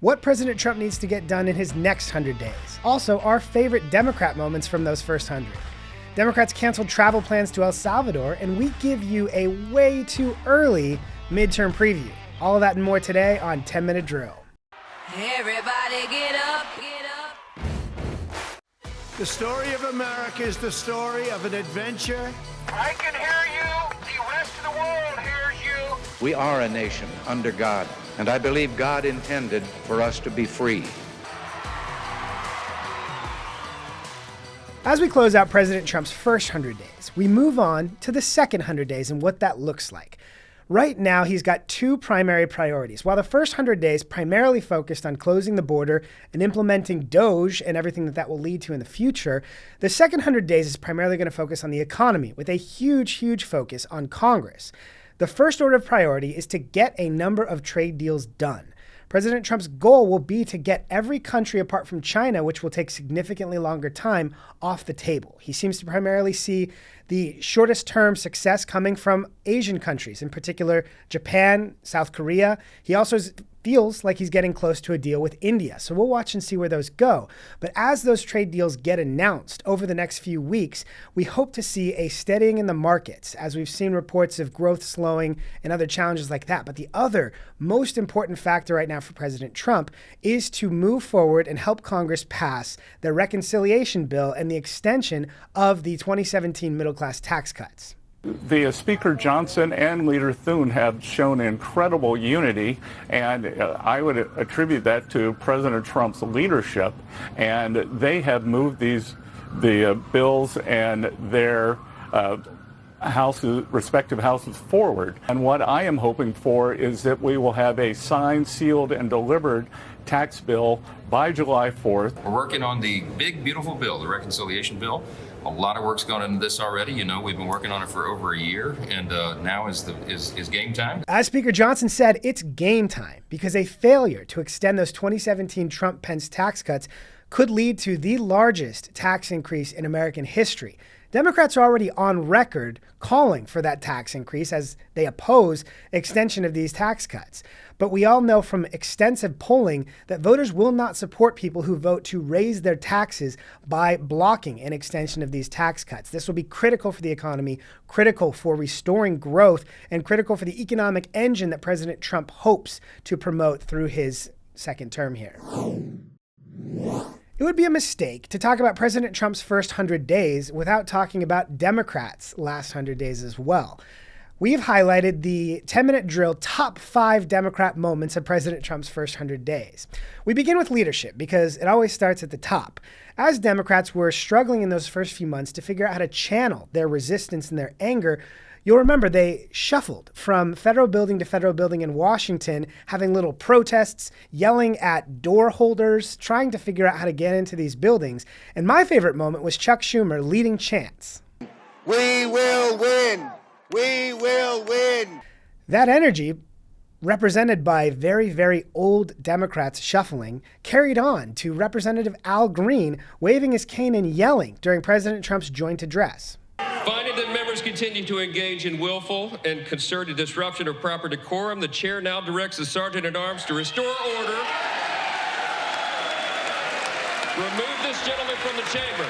what President Trump needs to get done in his next 100 days. Also, our favorite Democrat moments from those first 100. Democrats canceled travel plans to El Salvador, and we give you a way too early midterm preview. All of that and more today on 10-Minute Drill. Everybody get up, get up. The story of America is the story of an adventure. I can hear you. The rest of the world hears you. We are a nation under God, and I believe God intended for us to be free. As we close out President Trump's first 100 days, we move on to the second 100 days and what that looks like. Right now, he's got two primary priorities. While the first 100 days primarily focused on closing the border and implementing DOGE and everything that will lead to in the future, the second 100 days is primarily going to focus on the economy with a huge focus on Congress. The first order of priority is to get a number of trade deals done. President Trump's goal will be to get every country apart from China, which will take significantly longer time, off the table. He seems to primarily see the shortest term success coming from Asian countries, in particular Japan, South Korea. He also feels like he's getting close to a deal with India. So we'll watch and see where those go. But as those trade deals get announced over the next few weeks, we hope to see a steadying in the markets, as we've seen reports of growth slowing and other challenges like that. But the other most important factor right now for President Trump is to move forward and help Congress pass the reconciliation bill and the extension of the 2017 middle-class tax cuts. The Speaker Johnson and Leader Thune have shown incredible unity, and I would attribute that to President Trump's leadership. And they have moved the bills and their respective houses forward. And what I am hoping for is that we will have a signed, sealed, and delivered tax bill by July 4th. We're working on the big, beautiful bill, the reconciliation bill. A lot of work's gone into this already. You know, we've been working on it for over a year, and now is game time. As Speaker Johnson said, it's game time because a failure to extend those 2017 Trump-Pence tax cuts could lead to the largest tax increase in American history. Democrats are already on record calling for that tax increase as they oppose extension of these tax cuts. But we all know from extensive polling that voters will not support people who vote to raise their taxes by blocking an extension of these tax cuts. This will be critical for the economy, critical for restoring growth, and critical for the economic engine that President Trump hopes to promote through his second term here. It would be a mistake to talk about President Trump's first 100 days without talking about Democrats' last 100 days as well. We've highlighted the 10-Minute Drill top 5 Democrat moments of President Trump's first 100 days. We begin with leadership because it always starts at the top. As Democrats were struggling in those first few months to figure out how to channel their resistance and their anger, you'll remember they shuffled from federal building to federal building in Washington, having little protests, yelling at door holders, trying to figure out how to get into these buildings. And my favorite moment was Chuck Schumer leading chants. We will win. We will win. That energy, represented by very old Democrats shuffling, carried on to Representative Al Green waving his cane and yelling during President Trump's joint address. Finding that members continue to engage in willful and concerted disruption of proper decorum, the chair now directs the Sergeant-at-Arms to restore order. Remove this gentleman from the chamber.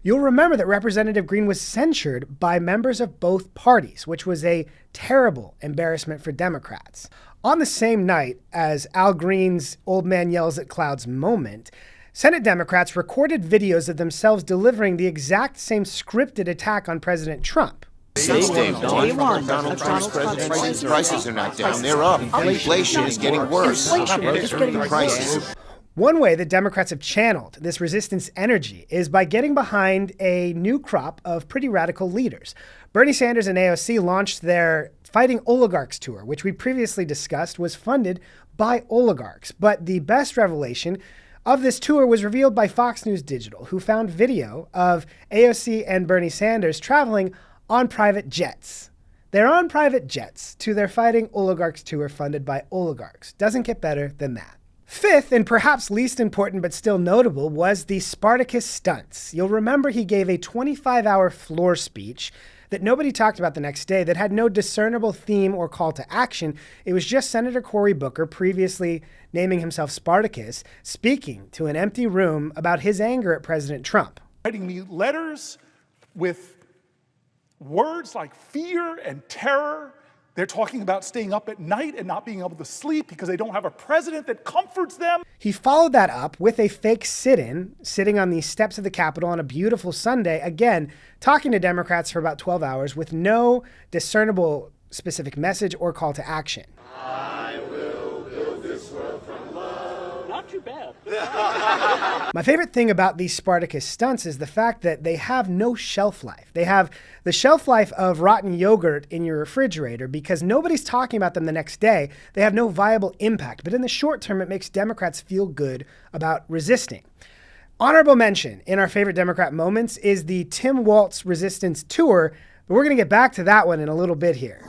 You'll remember that Representative Green was censured by members of both parties, which was a terrible embarrassment for Democrats. On the same night as Al Green's old man yells at clouds moment, Senate Democrats recorded videos of themselves delivering the exact same scripted attack on President Trump. Since day one, Donald Trump's presidency, prices are not down, they're up. Inflation is getting worse. Prices. One way that Democrats have channeled this resistance energy is by getting behind a new crop of pretty radical leaders. Bernie Sanders and AOC launched their Fighting Oligarchs tour, which we previously discussed was funded by oligarchs. But the best revelation of this tour was revealed by Fox News Digital, who found video of AOC and Bernie Sanders traveling on private jets. They're on private jets to their Fighting Oligarchs tour funded by oligarchs. Doesn't get better than that. Fifth, and perhaps least important but still notable, was the Spartacus stunts. You'll remember he gave a 25-hour floor speech that nobody talked about the next day, that had no discernible theme or call to action. It was just Senator Cory Booker, previously naming himself Spartacus, speaking to an empty room about his anger at President Trump. Writing me letters with words like fear and terror. They're talking about staying up at night and not being able to sleep because they don't have a president that comforts them. He followed that up with a fake sit-in, sitting on the steps of the Capitol on a beautiful Sunday, again, talking to Democrats for about 12 hours with no discernible specific message or call to action. I will build this world from love. Not too bad. My favorite thing about these Spartacus stunts is the fact that they have no shelf life. They have the shelf life of rotten yogurt in your refrigerator because nobody's talking about them the next day. They have no viable impact. But in the short term, it makes Democrats feel good about resisting. Honorable mention in our favorite Democrat moments is the Tim Walz resistance tour, but we're going to get back to that one in a little bit here.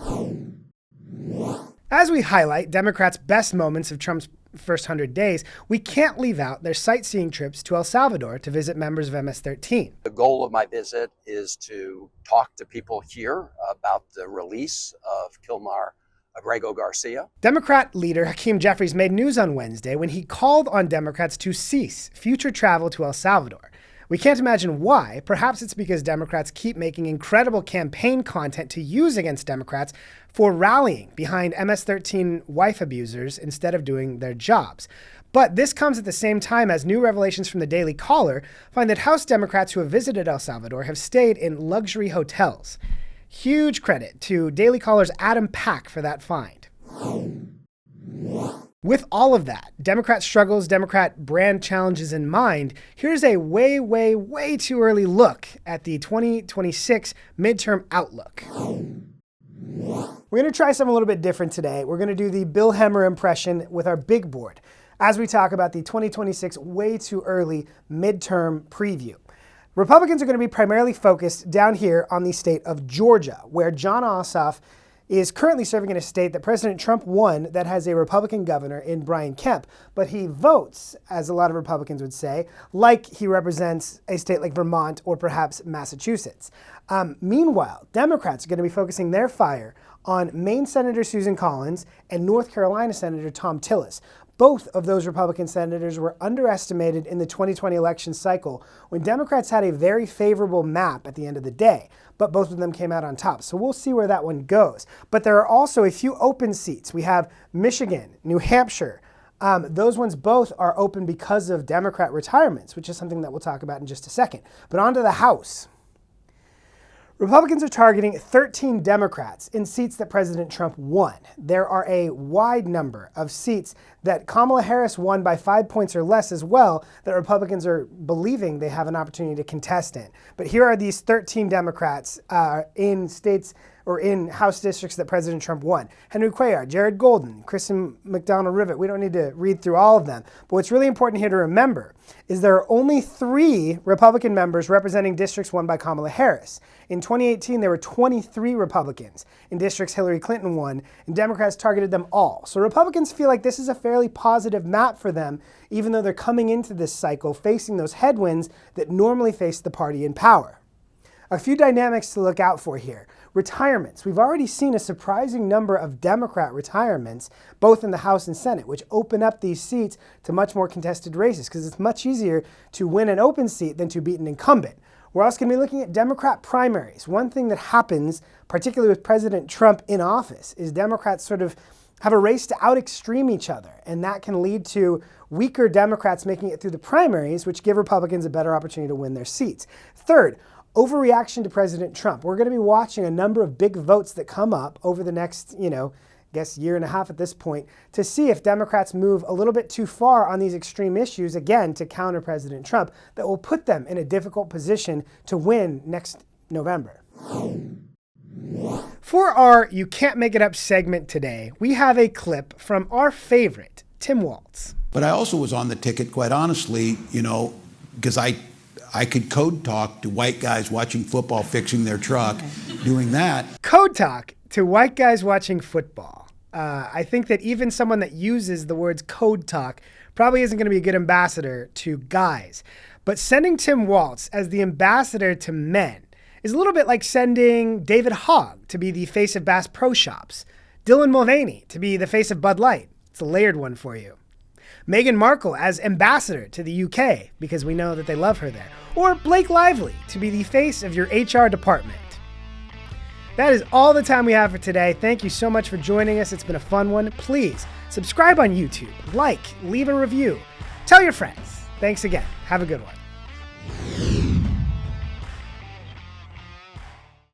As we highlight Democrats' best moments of Trump's first 100 days, we can't leave out their sightseeing trips to El Salvador to visit members of MS-13. The goal of my visit is to talk to people here about the release of Kilmar Abrego Garcia. Democrat leader Hakeem Jeffries made news on Wednesday when he called on Democrats to cease future travel to El Salvador. We can't imagine why. Perhaps it's because Democrats keep making incredible campaign content to use against Democrats for rallying behind MS-13 wife abusers instead of doing their jobs. But this comes at the same time as new revelations from the Daily Caller find that House Democrats who have visited El Salvador have stayed in luxury hotels. Huge credit to Daily Caller's Adam Pack for that find. With all of that, Democrat struggles, Democrat brand challenges in mind, here's a way, way, way too early look at the 2026 midterm outlook. We're going to try something a little bit different today. We're going to do the Bill Hemmer impression with our big board as we talk about the 2026 way too early midterm preview. Republicans are going to be primarily focused down here on the state of Georgia, where Jon Ossoff is currently serving in a state that President Trump won that has a Republican governor in Brian Kemp, but he votes, as a lot of Republicans would say, like he represents a state like Vermont or perhaps Massachusetts. Meanwhile, Democrats are going to be focusing their fire on Maine Senator Susan Collins and North Carolina Senator Tom Tillis. Both of those Republican senators were underestimated in the 2020 election cycle when Democrats had a very favorable map at the end of the day, but both of them came out on top. So we'll see where that one goes. But there are also a few open seats. We have Michigan, New Hampshire. Those ones both are open because of Democrat retirements, which is something that we'll talk about in just a second. But on to the House. Republicans are targeting 13 Democrats in seats that President Trump won. There are a wide number of seats that Kamala Harris won by 5 points or less as well that Republicans are believing they have an opportunity to contest in. But here are these 13 Democrats in states or in House districts that President Trump won. Henry Cuellar, Jared Golden, Kristen McDonald-Rivet. We don't need to read through all of them. But what's really important here to remember is there are only 3 Republican members representing districts won by Kamala Harris. In 2018, there were 23 Republicans in districts Hillary Clinton won, and Democrats targeted them all. So Republicans feel like this is a fairly positive map for them, even though they're coming into this cycle facing those headwinds that normally face the party in power. A few dynamics to look out for here. Retirements. We've already seen a surprising number of Democrat retirements, both in the House and Senate, which open up these seats to much more contested races because it's much easier to win an open seat than to beat an incumbent. We're also going to be looking at Democrat primaries. One thing that happens, particularly with President Trump in office, is Democrats sort of have a race to out-extreme each other, and that can lead to weaker Democrats making it through the primaries, which give Republicans a better opportunity to win their seats. Third, overreaction to President Trump. We're going to be watching a number of big votes that come up over the next, year and a half at this point to see if Democrats move a little bit too far on these extreme issues, again, to counter President Trump, that will put them in a difficult position to win next November. For our You Can't Make It Up segment today, we have a clip from our favorite, Tim Walz. But I also was on the ticket, quite honestly, because I could code talk to white guys watching football, fixing their truck, doing that. Code talk to white guys watching football. I think that even someone that uses the words code talk probably isn't going to be a good ambassador to guys. But sending Tim Walz as the ambassador to men is a little bit like sending David Hogg to be the face of Bass Pro Shops, Dylan Mulvaney to be the face of Bud Light. It's a layered one for you. Meghan Markle as ambassador to the UK, because we know that they love her there. Or Blake Lively to be the face of your HR department. That is all the time we have for today. Thank you so much for joining us. It's been a fun one. Please subscribe on YouTube, like, leave a review, tell your friends. Thanks again. Have a good one.